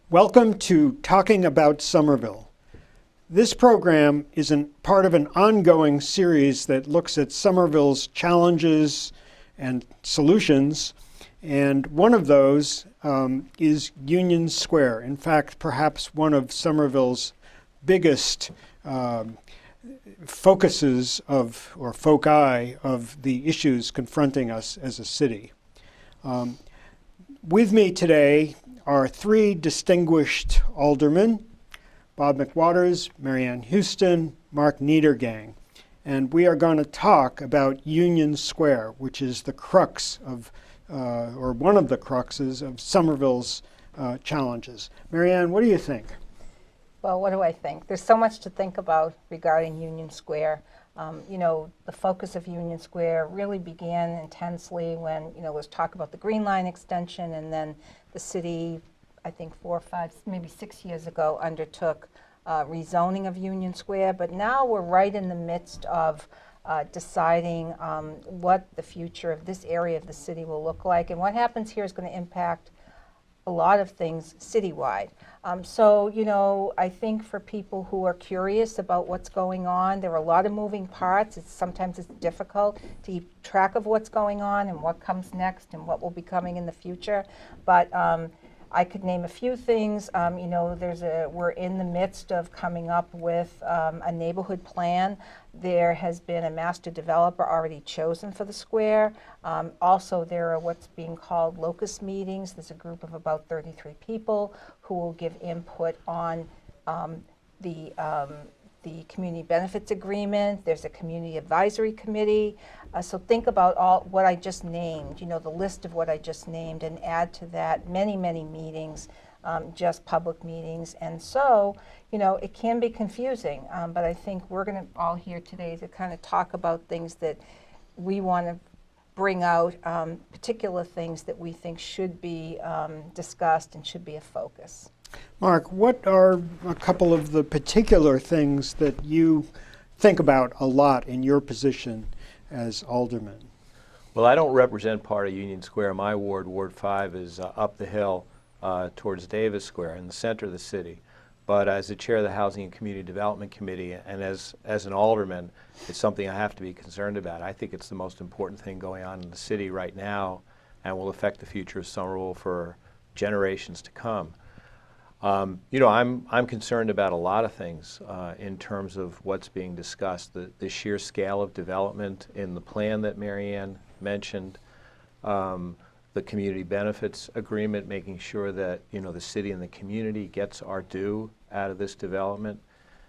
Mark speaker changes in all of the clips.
Speaker 1: Welcome to Talking About Somerville. This program is part of an ongoing series that looks at Somerville's challenges and solutions, and one of those is Union Square. In fact, perhaps one of Somerville's biggest focuses of, or foci of the issues confronting us as a city. With me today are three distinguished aldermen, Bob McWaters, Marianne Houston, Mark Niedergang. And we are going to talk about Union Square, which is the crux of, or one of the cruxes of Somerville's challenges. Marianne, what do you think?
Speaker 2: Well, what do I think? There's so much to think about regarding Union Square. The focus of Union Square really began intensely when, there was talk about the Green Line extension, and then the city, I think 4 or 5, maybe 6 years ago, undertook rezoning of Union Square. But now we're right in the midst of deciding what the future of this area of the city will look like. And what happens here is going to impact a lot of things citywide. I think for people who are curious about what's going on, there are a lot of moving parts. Sometimes it's difficult to keep track of what's going on and what comes next and what will be coming in the future. But I could name a few things. We're in the midst of coming up with a neighborhood plan. There has been a master developer already chosen for the square. Also, there are what's being called locus meetings. There's a group of about 33 people who will give input on the community benefits agreement. There's a community advisory committee. So think about all what I just named, the list of what I just named, and add to that many, many meetings, just public meetings. And so, it can be confusing, but I think we're going to all here today to kind of talk about things that we want to bring out, particular things that we think should be discussed and should be a focus.
Speaker 1: Mark, what are a couple of the particular things that you think about a lot in your position as alderman?
Speaker 3: Well, I don't represent part of Union Square. My ward, Ward 5, is up the hill towards Davis Square in the center of the city. But as the chair of the Housing and Community Development Committee and as an alderman, it's something I have to be concerned about. I think it's the most important thing going on in the city right now and will affect the future of Somerville for generations to come. I'm concerned about a lot of things in terms of what's being discussed, the sheer scale of development in the plan that Marianne mentioned, the community benefits agreement, making sure that the city and the community gets our due out of this development.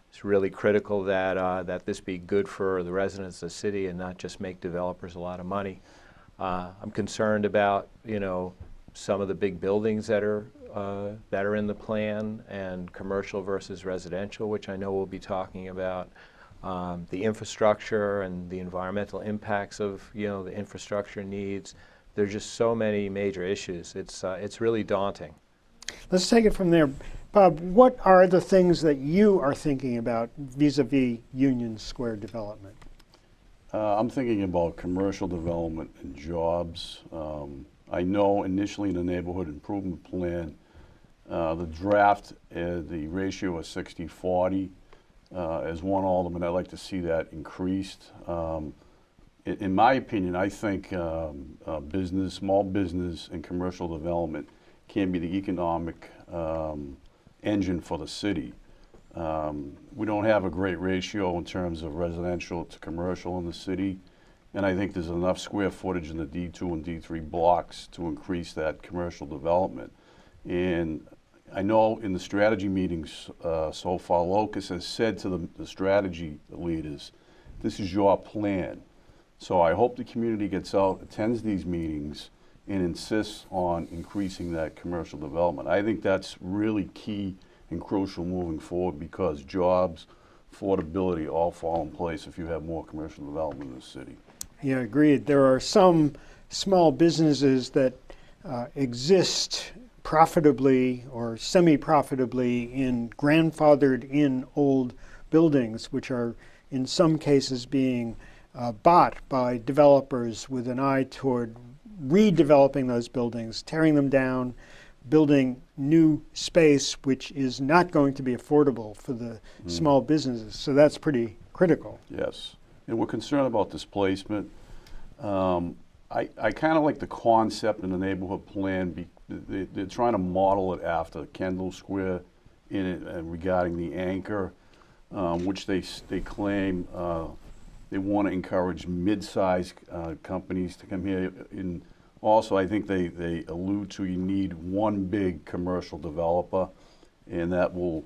Speaker 3: It's really critical that this be good for the residents of the city and not just make developers a lot of money. I'm concerned about some of the big buildings that are in the plan, and commercial versus residential, which I know we'll be talking about, the infrastructure and the environmental impacts of the infrastructure needs. There's just so many major issues. It's really daunting.
Speaker 1: Let's take it from there. Bob, what are the things that you are thinking about vis-a-vis Union Square development?
Speaker 4: I'm thinking about commercial development and jobs. I know initially in the neighborhood improvement plan, the draft, the ratio is 60-40. As one alderman, I'd like to see that increased. In my opinion, I think small business and commercial development can be the economic engine for the city. We don't have a great ratio in terms of residential to commercial in the city, and I think there's enough square footage in the D2 and D3 blocks to increase that commercial development. And I know in the strategy meetings so far, Locus has said to the strategy leaders, this is your plan. So I hope the community gets out, attends these meetings, and insists on increasing that commercial development. I think that's really key and crucial moving forward, because jobs, affordability all fall in place if you have more commercial development in the city.
Speaker 1: Yeah, agreed. There are some small businesses that exist profitably or semi-profitably in grandfathered in old buildings, which are in some cases being bought by developers with an eye toward redeveloping those buildings, tearing them down, building new space which is not going to be affordable for the small businesses. So that's pretty critical.
Speaker 4: Yes, and we're concerned about displacement. I kind of like the concept in the neighborhood plan. They're trying to model it after Kendall Square in it, regarding the anchor, which they claim they want to encourage mid-sized companies to come here. And also, I think they allude to you need one big commercial developer, and that will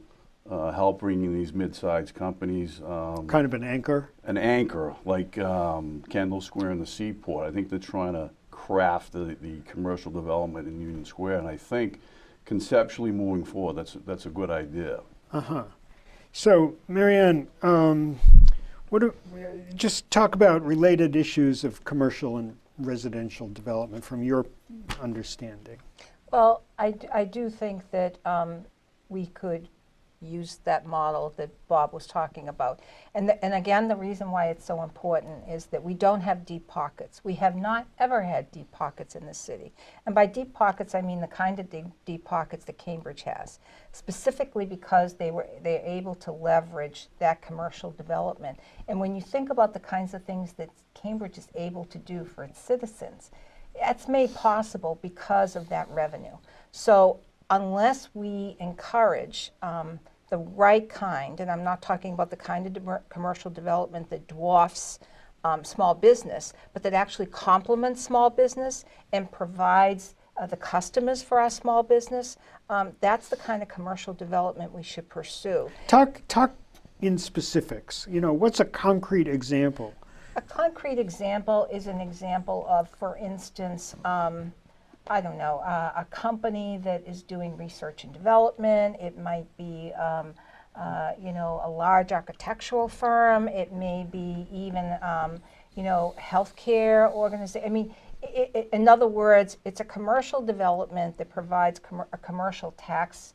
Speaker 4: help bring in these mid-sized companies.
Speaker 1: Kind of an anchor.
Speaker 4: An anchor, like Kendall Square and the Seaport. I think they're trying to craft the commercial development in Union Square, and I think conceptually moving forward, that's a good idea.
Speaker 1: So, Marianne, just talk about related issues of commercial and residential development from your understanding.
Speaker 2: Well, I do think that we could use that model that Bob was talking about. And again, the reason why it's so important is that we don't have deep pockets. We have not ever had deep pockets in the city. And by deep pockets, I mean the kind of deep pockets that Cambridge has, specifically because they're able to leverage that commercial development. And when you think about the kinds of things that Cambridge is able to do for its citizens, that's made possible because of that revenue. So unless we encourage the right kind, and I'm not talking about the kind of commercial development that dwarfs small business, but that actually complements small business and provides the customers for our small business, that's the kind of commercial development we should pursue.
Speaker 1: Talk in specifics. You know, what's a concrete example?
Speaker 2: A concrete example is an example of, for instance, I don't know, a company that is doing research and development. It might be, a large architectural firm. It may be even, healthcare organization. I mean, in other words, it's a commercial development that provides commercial tax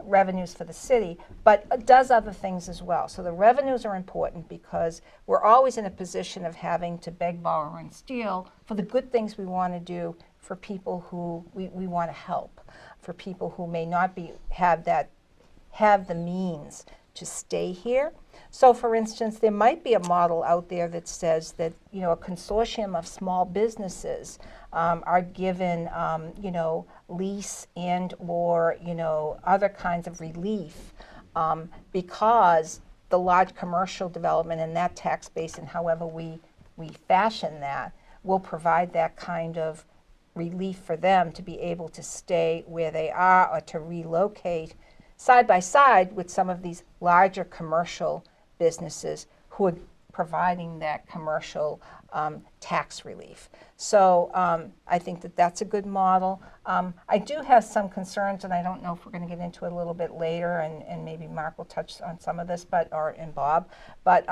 Speaker 2: revenues for the city, but does other things as well. So the revenues are important because we're always in a position of having to beg, borrow, and steal for the good things we want to do for people who we want to help, for people who may not have the means to stay here. So for instance, there might be a model out there that says that, a consortium of small businesses are given, lease and or, other kinds of relief because the large commercial development and that tax base and however we fashion that will provide that kind of relief for them to be able to stay where they are or to relocate side by side with some of these larger commercial businesses who are providing that commercial tax relief. So I think that that's a good model. I do have some concerns, and I don't know if we're going to get into it a little bit later, and maybe Mark will touch on some of this, and Bob. But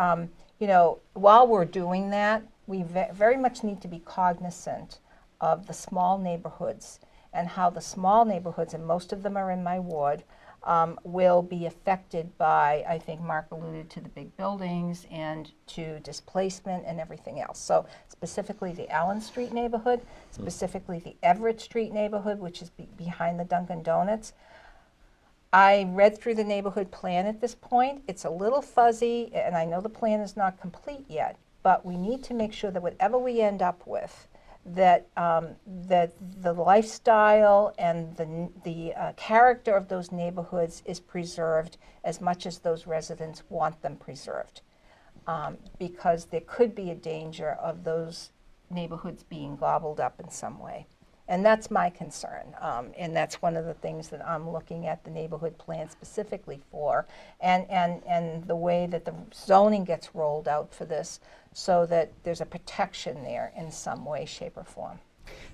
Speaker 2: while we're doing that, we very much need to be cognizant of the small neighborhoods and how the small neighborhoods, and most of them are in my ward, will be affected by, I think Mark alluded to the big buildings and to displacement and everything else. So specifically the Allen Street neighborhood, specifically the Everett Street neighborhood, which is behind the Dunkin' Donuts. I read through the neighborhood plan at this point. It's a little fuzzy, and I know the plan is not complete yet, but we need to make sure that whatever we end up with, that the lifestyle and the character of those neighborhoods is preserved as much as those residents want them preserved, because there could be a danger of those neighborhoods being gobbled up in some way. And that's my concern, and that's one of the things that I'm looking at the neighborhood plan specifically for, and the way that the zoning gets rolled out for this, so that there's a protection there in some way, shape, or form.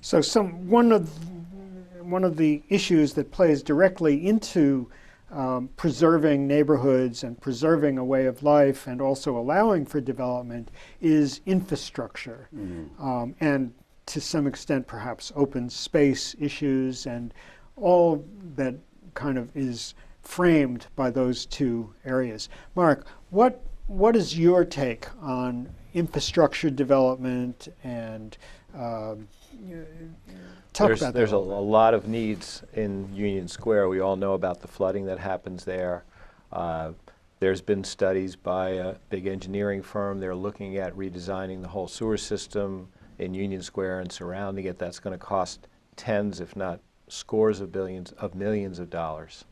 Speaker 1: So one of the issues that plays directly into preserving neighborhoods and preserving a way of life and also allowing for development is infrastructure, and to some extent perhaps open space issues, and all that kind of is framed by those two areas. Mark, what is your take on infrastructure development and Talk
Speaker 3: There's
Speaker 1: about that.
Speaker 3: there's a
Speaker 1: little bit.
Speaker 3: lot of needs in Union Square. We all know about the flooding that happens there. There's been studies by a big engineering firm. They're looking at redesigning the whole sewer system in Union Square and surrounding it. That's going to cost tens, if not scores of millions of dollars.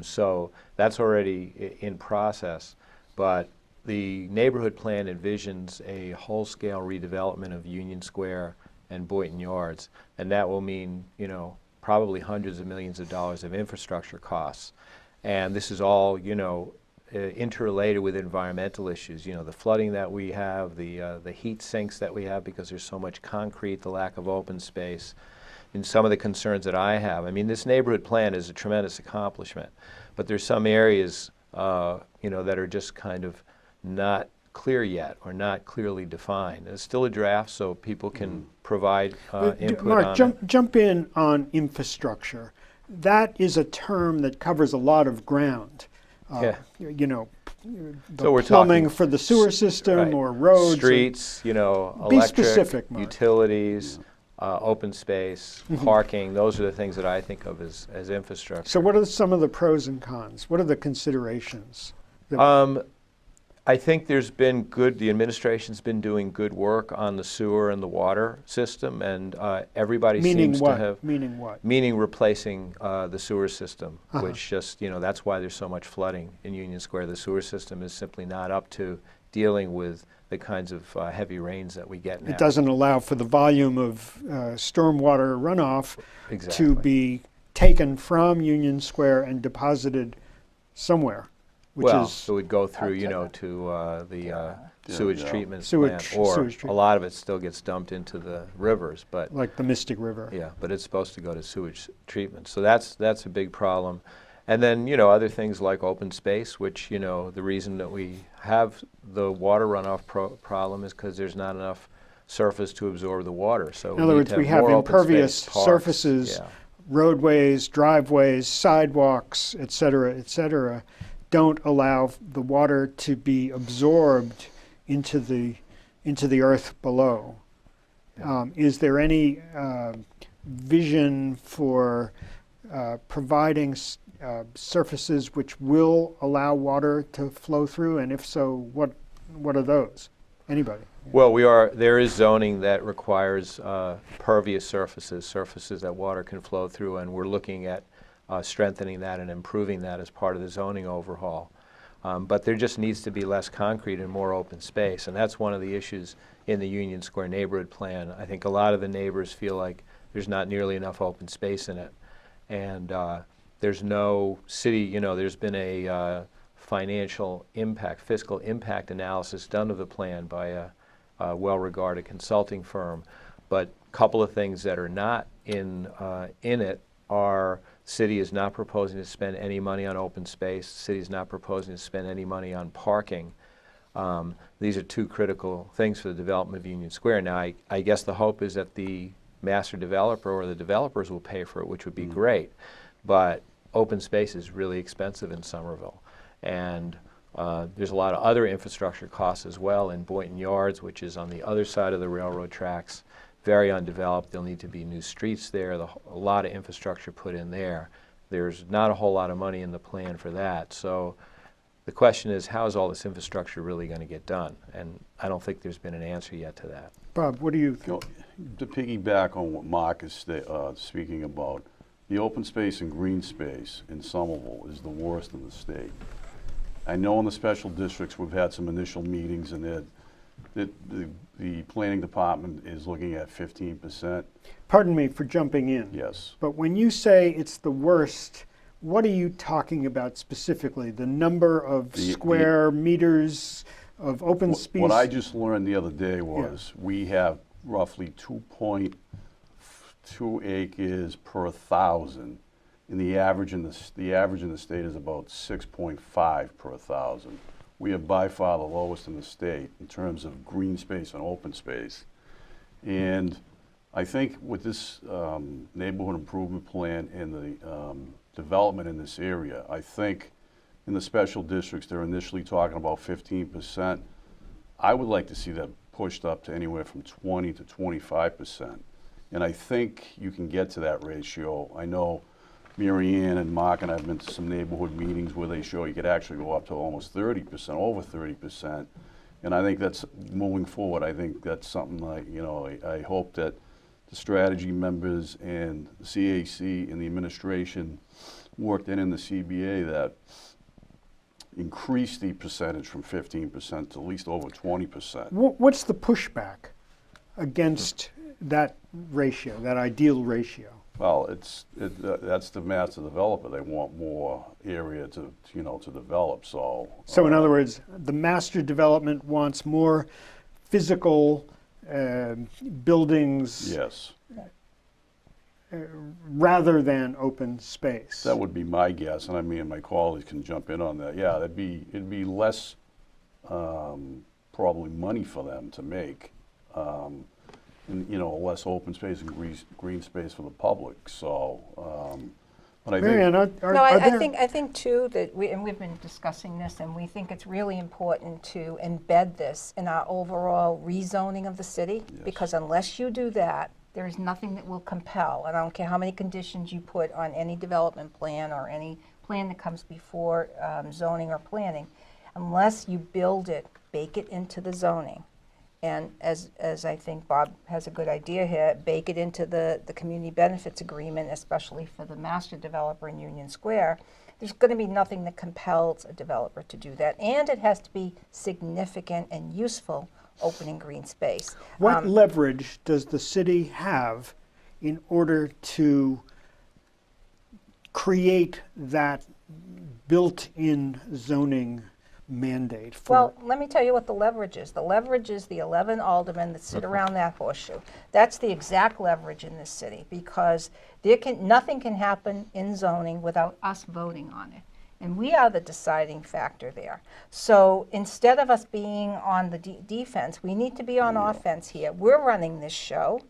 Speaker 3: So that's already in process. But the neighborhood plan envisions a whole-scale redevelopment of Union Square and Boynton Yards, and that will mean, you know, probably hundreds of millions of dollars of infrastructure costs. And this is all, you know, interrelated with environmental issues. You know, the flooding that we have, the heat sinks that we have because there's so much concrete, the lack of open space, and some of the concerns that I have. I mean, this neighborhood plan is a tremendous accomplishment, but there's some areas, you know, that are just kind of not clear yet or not clearly defined. It's still a draft, so people can provide input
Speaker 1: Mark,
Speaker 3: on it.
Speaker 1: jump in on infrastructure. That is a term that covers a lot of ground.
Speaker 3: Yeah.
Speaker 1: You know, the
Speaker 3: So we're
Speaker 1: plumbing
Speaker 3: talking
Speaker 1: for the sewer system
Speaker 3: right.
Speaker 1: or roads.
Speaker 3: Streets, you know,
Speaker 1: Be
Speaker 3: electric,
Speaker 1: specific, Mark.
Speaker 3: utilities, open space, parking. Those are the things that I think of as infrastructure.
Speaker 1: So what are some of the pros and cons? What are the considerations? that-
Speaker 3: I think the administration's been doing good work on the sewer and the water system, and everybody
Speaker 1: Meaning
Speaker 3: seems
Speaker 1: what?
Speaker 3: to have,
Speaker 1: Meaning what?
Speaker 3: meaning replacing the sewer system,
Speaker 1: Uh-huh.
Speaker 3: which just, you know, that's why there's so much flooding in Union Square. The sewer system is simply not up to dealing with the kinds of heavy rains that we get now.
Speaker 1: It doesn't allow for the volume of stormwater runoff
Speaker 3: Exactly.
Speaker 1: to be taken from Union Square and deposited somewhere, which
Speaker 3: Well,
Speaker 1: is
Speaker 3: it would go through,
Speaker 2: Out
Speaker 3: you
Speaker 2: to
Speaker 3: know,
Speaker 2: the-
Speaker 3: to the
Speaker 4: Yeah,
Speaker 3: sewage
Speaker 4: yeah.
Speaker 3: treatment
Speaker 1: Sewage-
Speaker 3: plant, or
Speaker 1: sewage
Speaker 3: a
Speaker 1: treatment.
Speaker 3: lot of it still gets dumped into the rivers, but
Speaker 1: like the Mystic River.
Speaker 3: yeah, but it's supposed to go to sewage treatment. So that's a big problem. And then, you know, other things like open space, which, you know, the reason that we have the water runoff problem is because there's not enough surface to absorb the water. So
Speaker 1: In other
Speaker 3: need
Speaker 1: words,
Speaker 3: to
Speaker 1: we have
Speaker 3: more open
Speaker 1: impervious
Speaker 3: space, parks,
Speaker 1: surfaces,
Speaker 3: yeah.
Speaker 1: roadways, driveways, sidewalks, et cetera, don't allow the water to be absorbed into the earth below. Is there any vision for providing surfaces which will allow water to flow through? And if so, what are those? Anybody?
Speaker 3: Well, there is zoning that requires pervious surfaces that water can flow through, and we're looking at strengthening that and improving that as part of the zoning overhaul. But there just needs to be less concrete and more open space, and that's one of the issues in the Union Square neighborhood plan. I think a lot of the neighbors feel like there's not nearly enough open space in it, and there's no city, you know, there's been a fiscal impact analysis done of the plan by a well-regarded consulting firm, but a couple of things that are not in it are: city is not proposing to spend any money on open space. The city is not proposing to spend any money on parking. These are two critical things for the development of Union Square. Now, I guess the hope is that the master developer or the developers will pay for it, which would be great. But open space is really expensive in Somerville. And there's a lot of other infrastructure costs as well in Boynton Yards, which is on the other side of the railroad tracks. Very undeveloped. There'll need to be new streets there, a lot of infrastructure put in there. There's not a whole lot of money in the plan for that. So the question is, how is all this infrastructure really going to get done? And I don't think there's been an answer yet to that.
Speaker 1: Bob, what do you
Speaker 4: You know,
Speaker 1: think?
Speaker 4: to piggyback on what Mark is speaking about, the open space and green space in Somerville is the worst in the state. I know in the special districts we've had some initial meetings, and the planning department is looking at 15%.
Speaker 1: Pardon me for jumping in.
Speaker 4: Yes.
Speaker 1: But when you say it's the worst, what are you talking about specifically? The number of
Speaker 4: The-
Speaker 1: square meters of open space?
Speaker 4: What I just learned the other day was we have roughly 2.2 acres per thousand, and the average in the state is about 6.5 per thousand. We are by far the lowest in the state in terms of green space and open space. And I think with this neighborhood improvement plan and the development in this area, I think in the special districts, they're initially talking about 15%. I would like to see that pushed up to anywhere from 20 to 25%. And I think you can get to that ratio. I know Mary Ann and Mark and I have been to some neighborhood meetings where they show you could actually go up to almost 30%, over 30%. And I think that's, moving forward, I think that's something like, you know, I hope that the strategy members and the CAC and the administration worked in the CBA that increase the percentage from 15% to at least over 20%.
Speaker 1: What's the pushback against that ratio, that ideal ratio?
Speaker 4: Well, that's the master developer. They want more area to develop. So
Speaker 1: in other words, the master development wants more physical buildings,
Speaker 4: yes,
Speaker 1: rather than open space.
Speaker 4: that would be my guess, and I mean my colleagues can jump in on that. Yeah, it'd be less probably money for them to make. And, you know, less open space and green space for the public. So, but I
Speaker 1: Marianne,
Speaker 4: think
Speaker 2: I think too that we've been discussing this, and we think it's really important to embed this in our overall rezoning of the city,
Speaker 4: Yes.
Speaker 2: because unless you do that, there is nothing that will compel, and I don't care how many conditions you put on any development plan or any plan that comes before zoning or planning, unless you build it, bake it into the zoning. And as I think Bob has a good idea here, bake it into the community benefits agreement, especially for the master developer in Union Square. There's going to be nothing that compels a developer to do that. And it has to be significant and useful open and green space.
Speaker 1: what leverage does the city have in order to create that built-in zoning mandate for?
Speaker 2: Well, let me tell you what the leverage is. The leverage is the 11 aldermen that sit around that horseshoe. That's the exact leverage in this city, because nothing can happen in zoning without us voting on it. And we are the deciding factor there. So instead of us being on the defense, we need to be on offense here. We're running this show,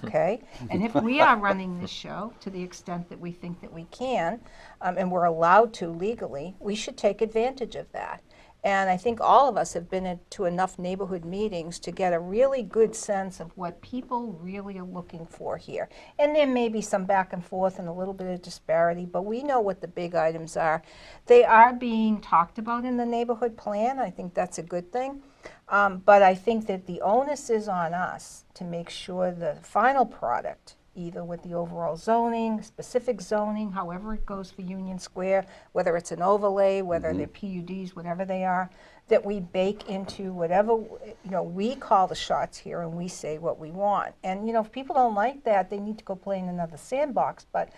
Speaker 2: okay? And if we are running this show to the extent that we think that we can, and we're allowed to legally, we should take advantage of that. And I think all of us have been to enough neighborhood meetings to get a really good sense of what people really are looking for here. And there may be some back and forth and a little bit of disparity, but we know what the big items are. They are being talked about in the neighborhood plan. I think that's a good thing. But I think that the onus is on us to make sure the final product, either with the overall zoning, specific zoning, however it goes for Union Square, whether it's an overlay, whether they're PUDs, whatever they are, that we bake into whatever, we call the shots here and we say what we want. And, if people don't like that, they need to go play in another sandbox. But,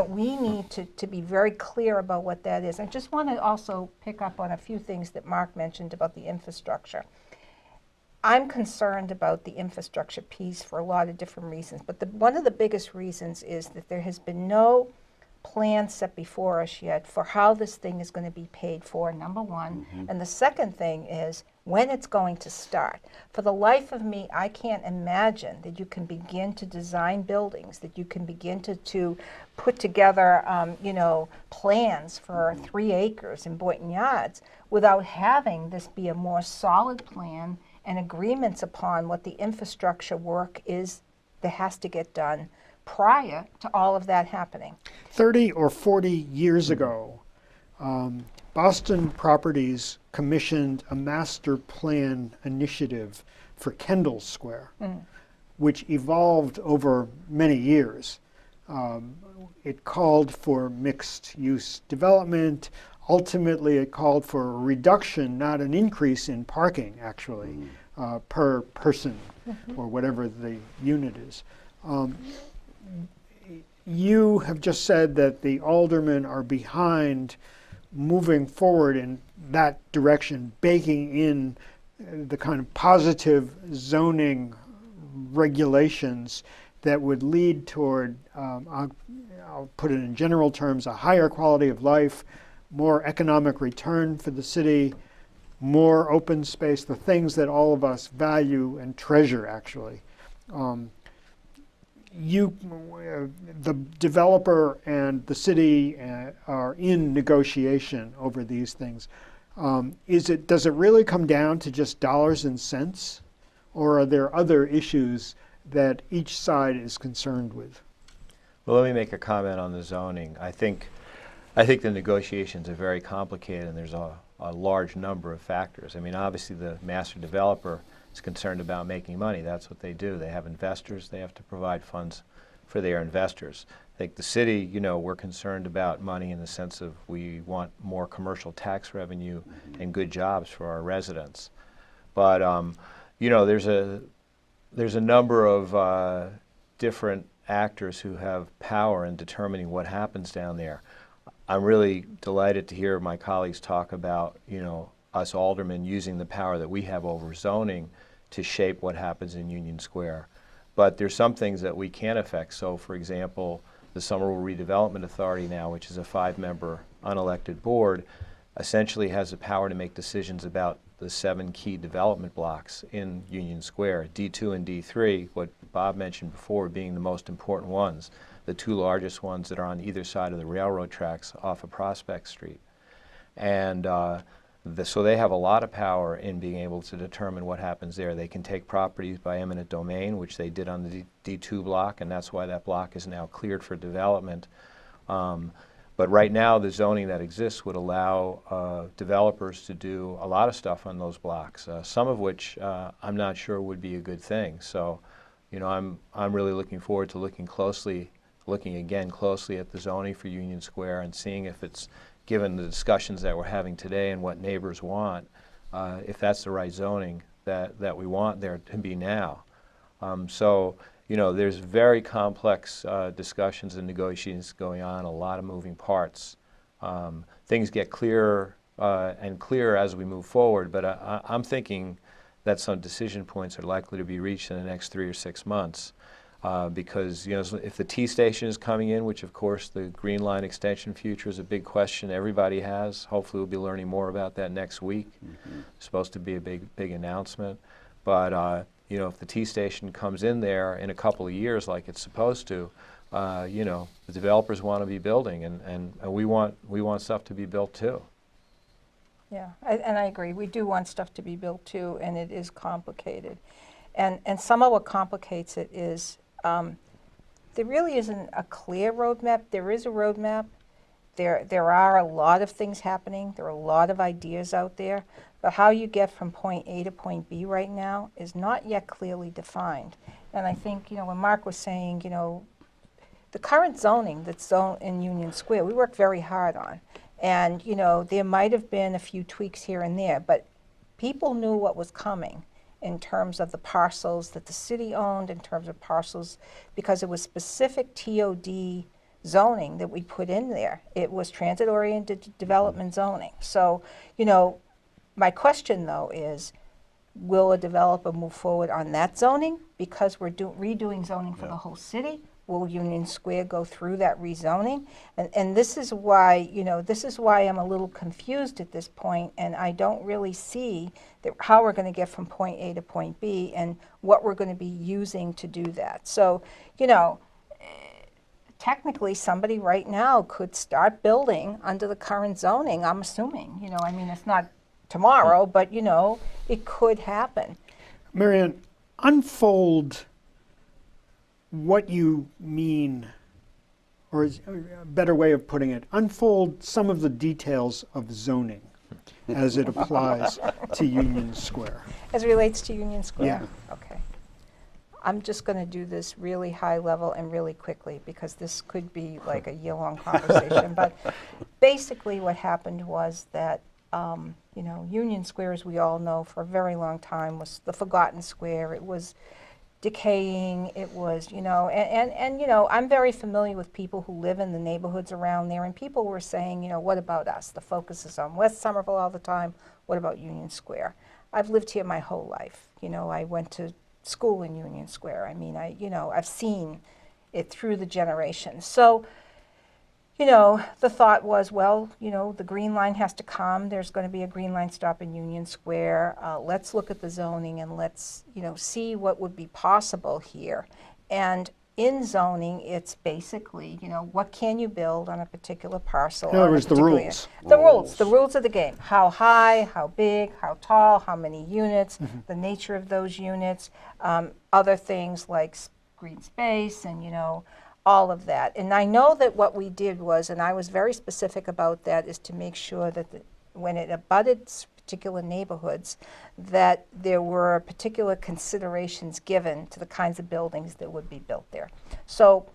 Speaker 2: we need to be very clear about what that is. I just want to also pick up on a few things that Mark mentioned about the infrastructure. I'm concerned about the infrastructure piece for a lot of different reasons, but one of the biggest reasons is that there has been no plan set before us yet for how this thing is going to be paid for, number one. And the second thing is when it's going to start. For the life of me, I can't imagine that you can begin to design buildings, that you can begin to put together, plans for 3 acres in Boynton Yards without having this be a more solid plan and agreements upon what the infrastructure work is that has to get done prior to all of that happening.
Speaker 1: 30 or 40 years ago, Boston Properties commissioned a master plan initiative for Kendall Square, which evolved over many years. It called for mixed-use development. Ultimately, it called for a reduction, not an increase in parking, actually, per person, or whatever the unit is. You have just said that the aldermen are behind moving forward in that direction, baking in the kind of positive zoning regulations that would lead toward, I'll put it in general terms, a higher quality of life, more economic return for the city, more open space, the things that all of us value and treasure, actually. The developer and the city are in negotiation over these things. Does it really come down to just dollars and cents? or are there other issues that each side is concerned with?
Speaker 3: Well, let me make a comment on the zoning. I think the negotiations are very complicated, and there's a large number of factors. I mean, obviously the master developer is concerned about making money. That's what they do. They have investors. They have to provide funds for their investors. I think the city, we're concerned about money in the sense of we want more commercial tax revenue and good jobs for our residents. But, there's a number of different actors who have power in determining what happens down there. I'm really delighted to hear my colleagues talk about, us aldermen using the power that we have over zoning to shape what happens in Union Square. But there's some things that we can't affect. So, for example, the Somerville Redevelopment Authority now, which is a 5-member unelected board, essentially has the power to make decisions about the 7 key development blocks in Union Square, D2 and D3, what Bob mentioned before being the most important ones, the 2 largest ones that are on either side of the railroad tracks off of Prospect Street. And so they have a lot of power in being able to determine what happens there. They can take properties by eminent domain, which they did on the D2 block, and that's why that block is now cleared for development. But right now, the zoning that exists would allow developers to do a lot of stuff on those blocks, some of which I'm not sure would be a good thing. So, I'm really looking forward to looking again closely at the zoning for Union Square and seeing if it's, given the discussions that we're having today and what neighbors want, if that's the right zoning that we want there to be now. So, there's very complex discussions and negotiations going on, a lot of moving parts. Things get clearer and clearer as we move forward, but I'm thinking that some decision points are likely to be reached in the next 3 or 6 months. Because if the T station is coming in, which of course the Green Line extension future is a big question everybody has. Hopefully we'll be learning more about that next week. It's supposed to be a big announcement. But if the T station comes in there in a couple of years like it's supposed to, the developers want to be building, and we want stuff to be built too.
Speaker 2: Yeah, and I agree. We do want stuff to be built too, and it is complicated. And some of what complicates it is there really isn't a clear roadmap. There is a roadmap. There are a lot of things happening. There are a lot of ideas out there. But how you get from point A to point B right now is not yet clearly defined. And I think, when Mark was saying, the current zoning that's in Union Square, we worked very hard on. And, there might have been a few tweaks here and there, but people knew what was coming in terms of the parcels that the city owned, in terms of parcels, because it was specific TOD zoning that we put in there. It was transit-oriented development zoning. So, my question though is, will a developer move forward on that zoning because we're redoing zoning for the whole city? Will Union Square go through that rezoning? And this is why, I'm a little confused at this point, and I don't really see how we're going to get from point A to point B and what we're going to be using to do that. So, technically somebody right now could start building under the current zoning, I'm assuming. It's not tomorrow, but, it could happen.
Speaker 1: Marianne, unfold what you mean, or is a better way of putting it, unfold some of the details of zoning as it applies to Union Square.
Speaker 2: As it relates to Union Square?
Speaker 1: Yeah.
Speaker 2: Okay. I'm just going to do this really high level and really quickly because this could be like a year-long conversation. But basically what happened was that, Union Square, as we all know, for a very long time was the forgotten square. It was decaying. It was, I'm very familiar with people who live in the neighborhoods around there, and people were saying, what about us? The focus is on West Somerville all the time. What about Union Square? I've lived here my whole life. I went to school in Union Square. I've seen it through the generations. So, the thought was, well, the Green Line has to come. There's going to be a Green Line stop in Union Square. Let's look at the zoning and let's, see what would be possible here. And, in zoning, it's basically, what can you build on a particular parcel?
Speaker 1: In other
Speaker 2: on a
Speaker 1: words, the
Speaker 2: particular-
Speaker 1: rules.
Speaker 2: The rules of the game. How high, how big, how tall, how many units, the nature of those units, other things like green space and, all of that. And I know that what we did was, and I was very specific about that, is to make sure that when it abutted particular neighborhoods, that there were particular considerations given to the kinds of buildings that would be built there. So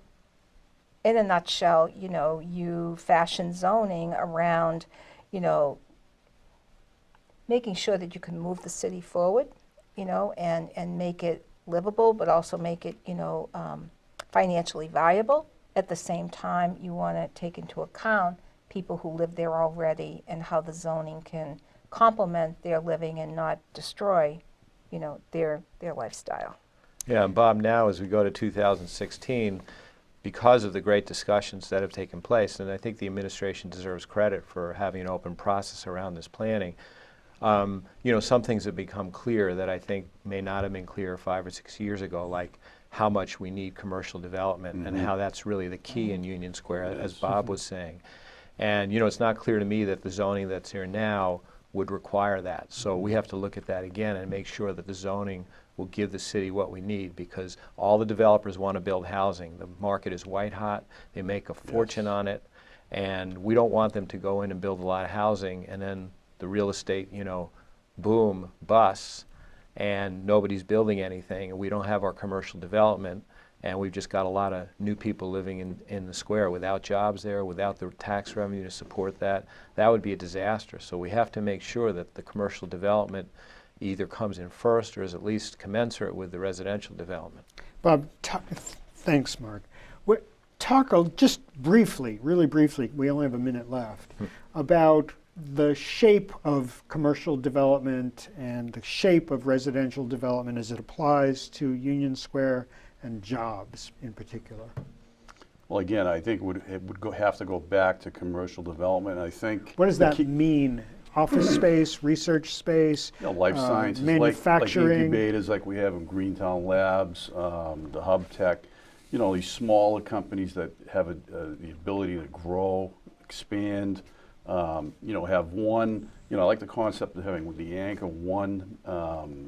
Speaker 2: in a nutshell, you fashion zoning around, making sure that you can move the city forward, and make it livable, but also make it, financially viable. At the same time, you want to take into account people who live there already and how the zoning can complement their living and not destroy, their lifestyle.
Speaker 3: Yeah, and Bob, now as we go to 2016, because of the great discussions that have taken place, and I think the administration deserves credit for having an open process around this planning, some things have become clear that I think may not have been clear 5 or 6 years ago, like how much we need commercial development and how that's really the key in Union Square, as Bob was saying. And, it's not clear to me that the zoning that's here now would require that. So we have to look at that again and make sure that the zoning will give the city what we need, because all the developers want to build housing. The market is white hot. They make a fortune on it. And we don't want them to go in and build a lot of housing and then the real estate, boom, busts, and nobody's building anything, and we don't have our commercial development, and we've just got a lot of new people living in the square without jobs there, without the tax revenue to support that. That would be a disaster. So we have to make sure that the commercial development either comes in first or is at least commensurate with the residential development.
Speaker 1: Bob, thanks, Mark. Talk just briefly, really briefly, we only have a minute left, about the shape of commercial development and the shape of residential development as it applies to Union Square and jobs in particular.
Speaker 4: Well, again, I think it would have to go back to commercial development. I think.
Speaker 1: What does that mean? Office space, research space,
Speaker 4: life sciences,
Speaker 1: manufacturing,
Speaker 4: like incubators, like we have in Greentown Labs, the Hub Tech. These smaller companies that have the ability to grow, expand. Have one. I like the concept of having with the anchor one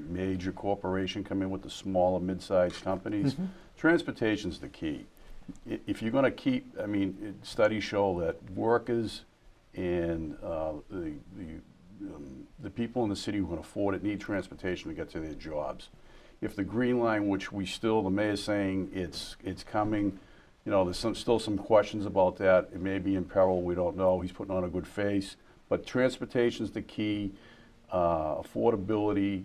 Speaker 4: major corporation come in with the smaller, mid-sized companies. Transportation's the key. If you're going to keep, studies show that workers and the people in the city who can afford it need transportation to get to their jobs. If the Green Line, which the mayor's saying it's coming, there's still some questions about that. It may be in peril. We don't know. He's putting on a good face. But transportation's the key. Affordability.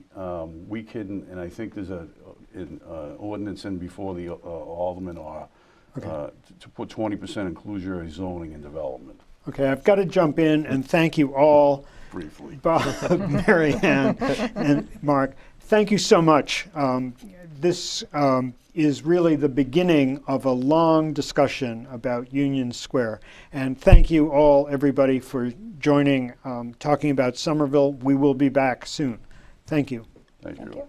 Speaker 4: We can, and I think there's an ordinance in before the aldermen are to put 20% inclusionary zoning and development.
Speaker 1: Okay, I've got to jump in and thank you all.
Speaker 4: Briefly.
Speaker 1: Bob, Mary Ann, and Mark, thank you so much. This is really the beginning of a long discussion about Union Square. And thank you all, everybody, for joining, talking about Somerville. We will be back soon. Thank you.
Speaker 4: Thank you.